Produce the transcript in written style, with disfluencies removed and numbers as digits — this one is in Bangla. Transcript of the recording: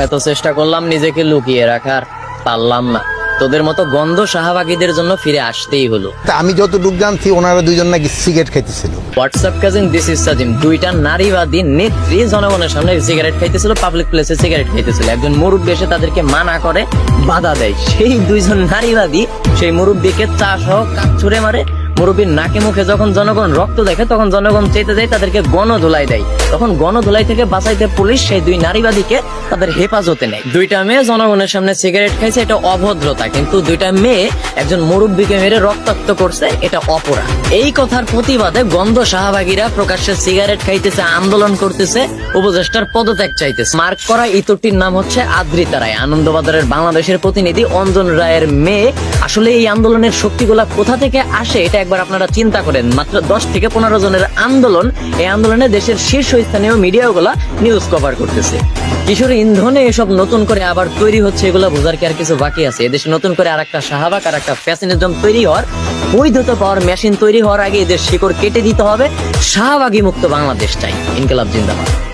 এত চেষ্টা করলাম নিজেকে লুকিয়ে রাখার, পারলাম না। তোদের মতো গন্ধ শাহবাগীদের জন্য ফিরে আসতেই হলো। তা আমি যতটুক জানছি ওনারা দুইজন নাকি সিগারেট খাইতেছিল। WhatsApp cousin this is Sajim, দুইটা নারীবাদী নেত্রী জনগণের সামনে সিগারেট খাইতেছিল, পাবলিক প্লেসে সিগারেট খাইতেছিল। একজন মুরব্বী এসে তাদেরকে মানা করে, বাধা দেয়। সেই দুইজন নারীবাদী সেই মুরব্বীকে চা সহ কাপ ছুড়ে মারে। মুরব্বীর নাকে মুখে যখন জনগণ রক্ত দেখে তখন জনগণ চেতে যায়, তাদেরকে গণধোলাই দেয়। তখন গণধোলাই থেকে বাঁচাইতে পুলিশ সেই দুই নারীবাদীকে তাদের হেফাজতে নেয়। দুইটা মেয়ে জনগণের সামনে সিগারেট খাইছে, এটা অভদ্রতা। কিন্তু দুইটা মেয়ে একজন মুরব্বীকে মেরে রক্তাক্ত করছে, এটা অপরাধ। এই কথার প্রতিবাদে গন্ধ শাহবাগীরা প্রকাশ্যে সিগারেট খাইতেছে, আন্দোলন করতেছে, উপদেষ্টার পদত্যাগ চাইতেছে। মার্ক করা ইতরটির নাম হচ্ছে আদ্রিতা রায়, আনন্দবাজারের বাংলাদেশের প্রতিনিধি অঞ্জন রায়ের মেয়ে। আসলে এই আন্দোলনের শক্তিগুলা কোথা থেকে আসে এটা একবার আপনারা চিন্তা করেন। মাত্র 10 থেকে 15 জনের আন্দোলন, এই আন্দোলনে দেশের শীর্ষস্থানীয় মিডিয়াগুলা নিউজ কভার করতেছে। কিশোর ইন্ধনে এসব নতুন করে আবার তৈরি হচ্ছে, এগুলা বোঝার কি আর কিছু বাকি আছে? এদেশে নতুন করে আর একটা শাহবাগ, আর একটা ফ্যাসিনিজম তৈরি হওয়ার, বৈধতা পাওয়ার মেশিন তৈরি হওয়ার আগে এদের শিকড় কেটে দিতে হবে। শাহবাগী মুক্ত বাংলাদেশ চাই। ইনকিলাব জিন্দাবাদ।